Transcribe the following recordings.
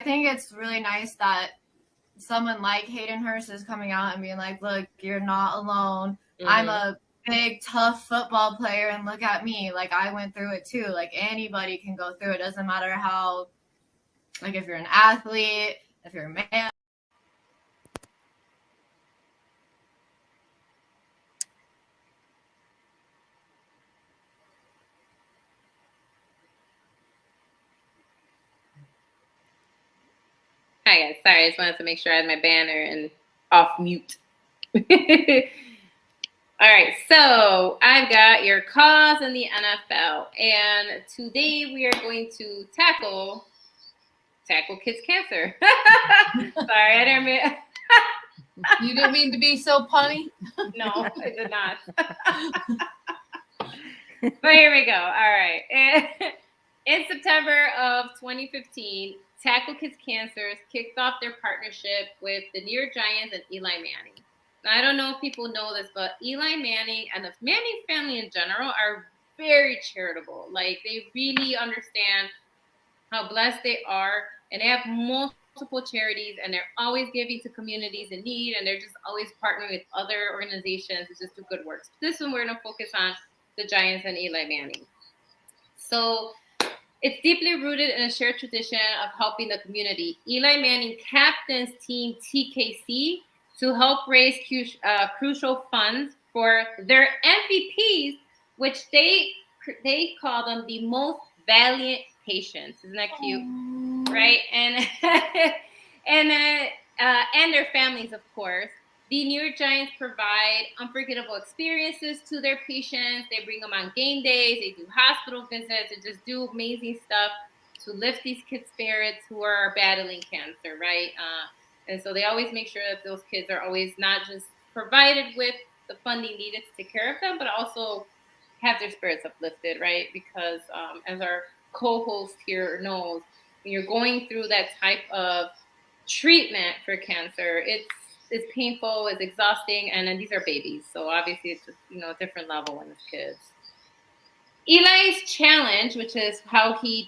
think it's really nice that someone like Hayden Hurst is coming out and being like, look, you're not alone. Mm-hmm. I'm a big, tough football player, and look at me. Like, I went through it too. Like, anybody can go through it. Doesn't matter how, like, if you're an athlete, if you're a man. Hi guys, sorry, I just wanted to make sure I had my banner and off mute. All right, so I've got your cause in the NFL, and today we are going to tackle kids' cancer. Sorry, I didn't mean. You didn't mean to be so punny? No, I did not. But here we go. All right. In September of 2015, Tackle Kids Cancers kicked off their partnership with the New York Giants and Eli Manning. Now, I don't know if people know this, but Eli Manning and the Manning family in general are very charitable. Like, they really understand how blessed they are, and they have multiple charities, and they're always giving to communities in need, and they're just always partnering with other organizations to just do good works. This one, we're going to focus on the Giants and Eli Manning. So it's deeply rooted in a shared tradition of helping the community. Eli Manning captains Team TKC to help raise crucial funds for their MVPs, which they call them the most valiant patients. Isn't that cute? Right? And and their families, of course. The New York Giants provide unforgettable experiences to their patients. They bring them on game days. They do hospital visits. They just do amazing stuff to lift these kids' spirits who are battling cancer, right? And so they always make sure that those kids are always not just provided with the funding needed to take care of them, but also have their spirits uplifted, right? Because as our co-host here knows, when you're going through that type of treatment for cancer, it's painful, it's exhausting, and then these are babies, so obviously it's a different level when it's kids. Eli's challenge, which is how he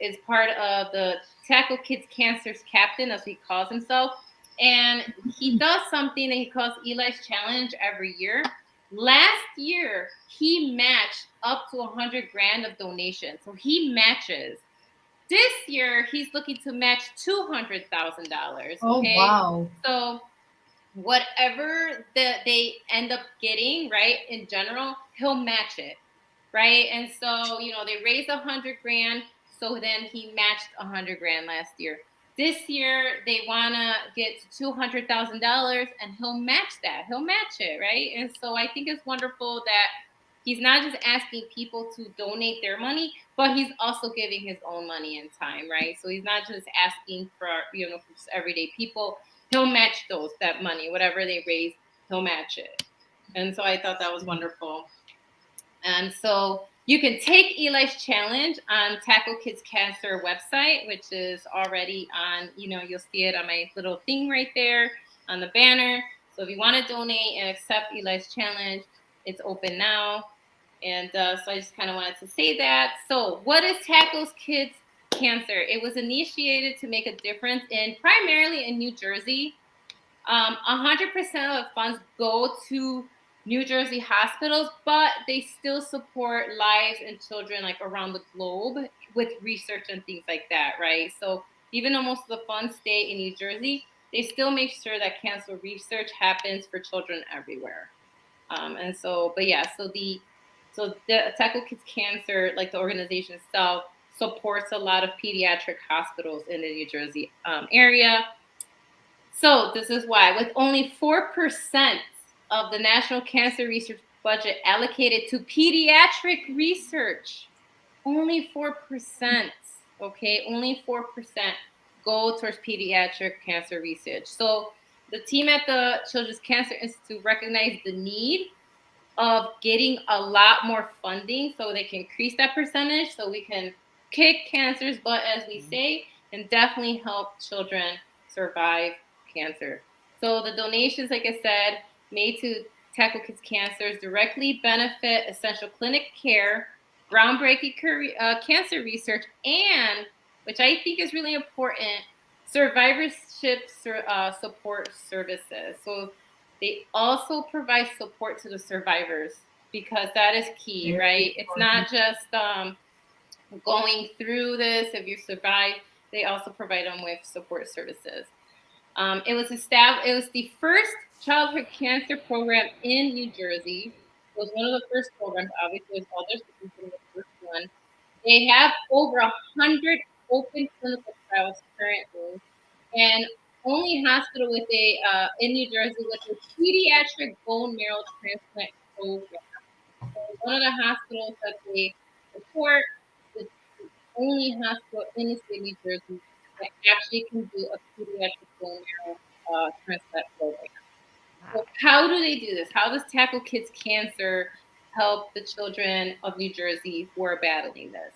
is part of the Tackle Kids Cancer's captain, as he calls himself, and he does something that he calls Eli's challenge every year. Last year, he matched up to $100,000 of donations, so he matches. This year, he's looking to match $200,000. Okay? Oh, wow. So whatever they end up getting, right, in general, he'll match it, right? And so, they raised $100,000, so then he matched $100,000 last year. This year, they want to get to $200,000, and he'll match that. He'll match it, right? And so I think it's wonderful that he's not just asking people to donate their money, but he's also giving his own money and time, right? So he's not just asking for, for just everyday people. He'll match that money, whatever they raise, he'll match it. And so I thought that was wonderful. And so you can take Eli's challenge on Tackle Kids Cancer website, which is already on, you'll see it on my little thing right there on the banner. So if you want to donate and accept Eli's challenge, it's open now. And so I just kind of wanted to say that. So what is Tackle Kids Cancer? It was initiated to make a difference primarily in New Jersey. 100% of the funds go to New Jersey hospitals, but they still support lives and children like around the globe with research and things like that, right? So even though most of the funds stay in New Jersey, they still make sure that cancer research happens for children everywhere. So the Tackle Kids Cancer, like the organization itself, supports a lot of pediatric hospitals in the New Jersey area. So this is why, with only 4% of the National Cancer Research budget allocated to pediatric research, only 4%, okay? Only 4% go towards pediatric cancer research. So the team at the Children's Cancer Institute recognized the need of getting a lot more funding so they can increase that percentage so we can kick cancer's butt, as we say, and definitely help children survive cancer. So the donations, like I said, made to Tackle Kids Cancers directly benefit essential clinic care, groundbreaking cancer research, and which I think is really important, survivorship support services. So they also provide support to the survivors because that is key, Very right? It's not important. just going through this. If you survive, they also provide them with support services. It was established. It was the first childhood cancer program in New Jersey. It was one of the first programs. Obviously, there's others, but this was the first one. They have over 100 open clinical trials currently, and only hospital with a in New Jersey with a pediatric bone marrow transplant program. So one of the hospitals that they support is the only hospital in the state of New Jersey that actually can do a pediatric bone marrow transplant program. So how do they do this? How does Tackle Kids Cancer help the children of New Jersey who are battling this?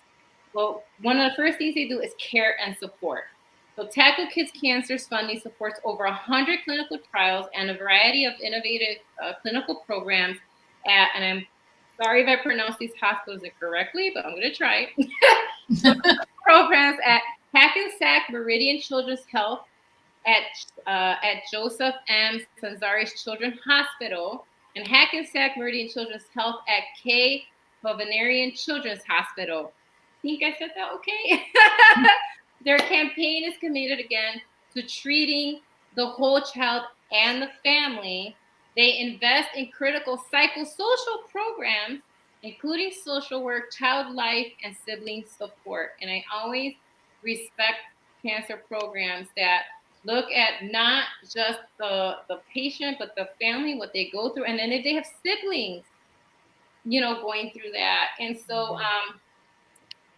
Well, one of the first things they do is care and support. So Tackle Kids Cancer's funding supports over 100 clinical trials and a variety of innovative clinical programs and I'm sorry if I pronounce these hospitals incorrectly, but I'm going to try. Programs at Hackensack Meridian Children's Health, at Joseph M. Sanzaris Children's Hospital, and Hackensack Meridian Children's Health at K. Bovanarian Children's Hospital. I think I said that okay. Their campaign is committed again to treating the whole child and the family. They invest in critical psychosocial programs, including social work, child life, and sibling support. And I always respect cancer programs that look at not just the patient, but the family, what they go through. And then if they have siblings, going through that. And so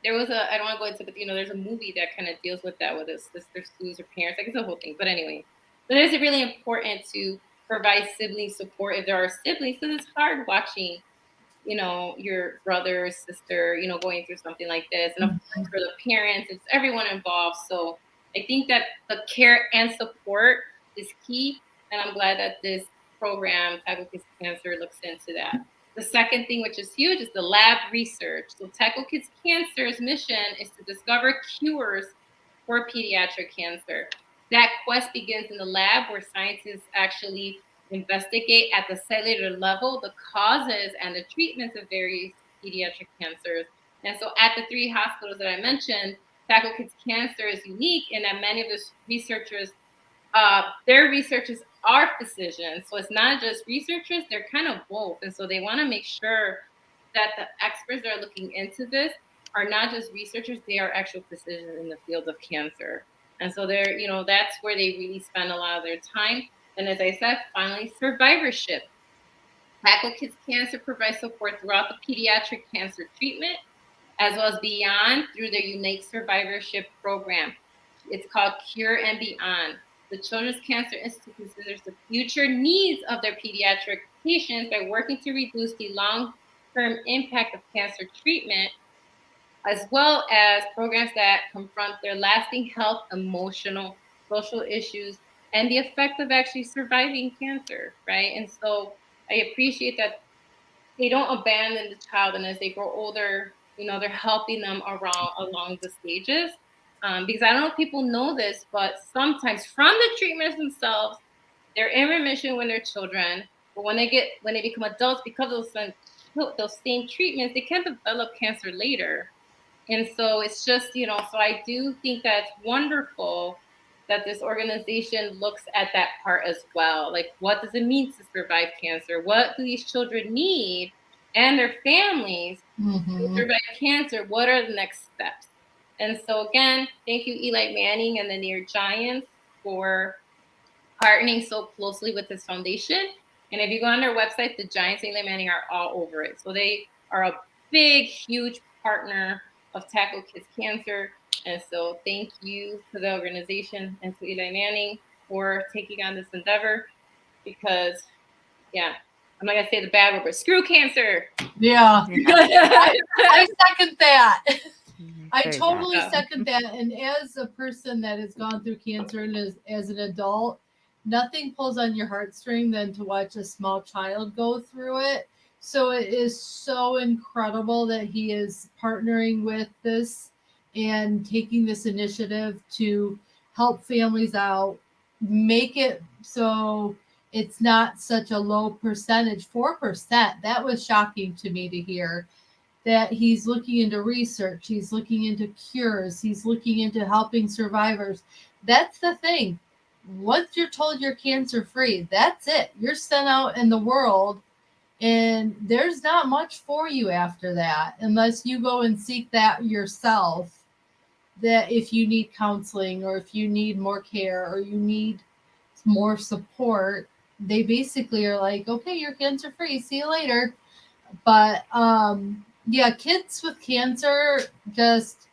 there was I don't want to go into, but there's a movie that kind of deals with that, with their sisters, or parents. Like, it's a whole thing. But anyway, but it's really important to provide sibling support if there are siblings, because it's hard watching, your brother or sister, going through something like this. And of course, for the parents, it's everyone involved. So I think that the care and support is key. And I'm glad that this program, Tackle Kids Cancer, looks into that. The second thing, which is huge, is the lab research. So Tackle Kids Cancer's mission is to discover cures for pediatric cancer. That quest begins in the lab, where scientists actually investigate at the cellular level the causes and the treatments of various pediatric cancers. And so at the 3 hospitals that I mentioned, Tackle Kids Cancer is unique in that many of the researchers, their researchers are physicians. So it's not just researchers, they're kind of both. And so they want to make sure that the experts that are looking into this are not just researchers, they are actual physicians in the field of cancer. And so they're, that's where they really spend a lot of their time. And as I said, finally, survivorship. Tackle Kids Cancer provides support throughout the pediatric cancer treatment, as well as beyond, through their unique survivorship program. It's called Cure and Beyond. The Children's Cancer Institute considers the future needs of their pediatric patients by working to reduce the long-term impact of cancer treatment, as well as programs that confront their lasting health, emotional, social issues, and the effect of actually surviving cancer, right? And so I appreciate that they don't abandon the child, and as they grow older, they're helping them along the stages. Because I don't know if people know this, but sometimes from the treatments themselves, they're in remission when they're children, but when they become adults, because of those same treatments, they can develop cancer later. And so it's just, so I do think that's wonderful that this organization looks at that part as well. Like, what does it mean to survive cancer? What do these children need and their families to survive cancer? What are the next steps? And so again, thank you, Eli Manning and the Near Giants, for partnering so closely with this foundation. And if you go on their website, the Giants and Eli Manning are all over it. So they are a big, huge partner of Tackle Kids Cancer. And so thank you to the organization and to Eli Manning for taking on this endeavor, because, I'm not going to say the bad word, but screw cancer. Yeah. I second that. I Very totally bad. second that. And as a person that has gone through cancer and as an adult, nothing pulls on your heartstring than to watch a small child go through it. So it is so incredible that he is partnering with this and taking this initiative to help families out, make it so it's not such a low percentage. 4%, that was shocking to me to hear, that he's looking into research, he's looking into cures, he's looking into helping survivors. That's the thing. Once you're told you're cancer free, that's it. You're sent out in the world, and there's not much for you after that unless you go and seek that yourself. That if you need counseling, or if you need more care, or you need more support, they basically are like, okay, you're cancer free, see you later. But yeah, kids with cancer just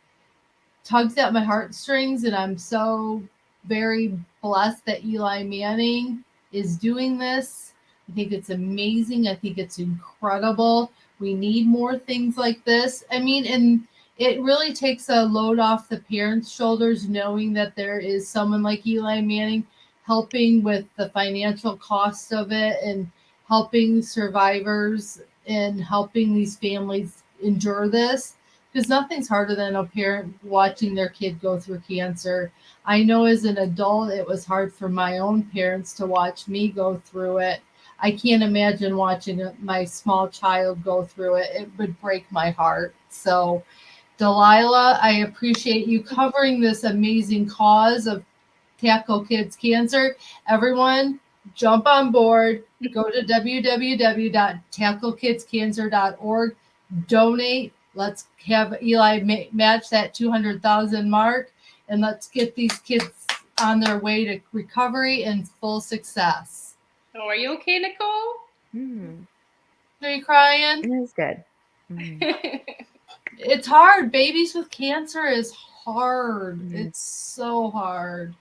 tugs at my heartstrings, and I'm so very blessed that Eli Manning is doing this. I think it's amazing. I think it's incredible. We need more things like this. I mean, and it really takes a load off the parents' shoulders knowing that there is someone like Eli Manning helping with the financial cost of it, and helping survivors, and helping these families endure this, because nothing's harder than a parent watching their kid go through cancer. I know as an adult, it was hard for my own parents to watch me go through it. I can't imagine watching my small child go through it. It would break my heart. So, Delilah, I appreciate you covering this amazing cause of Tackle Kids Cancer. Everyone, jump on board. Go to www.tacklekidscancer.org. Donate. Let's have Eli match that 200,000 mark, and let's get these kids on their way to recovery and full success. Oh, are you okay, Nicole? Are you crying? It was good. It's hard. Babies with cancer is hard. It's so hard.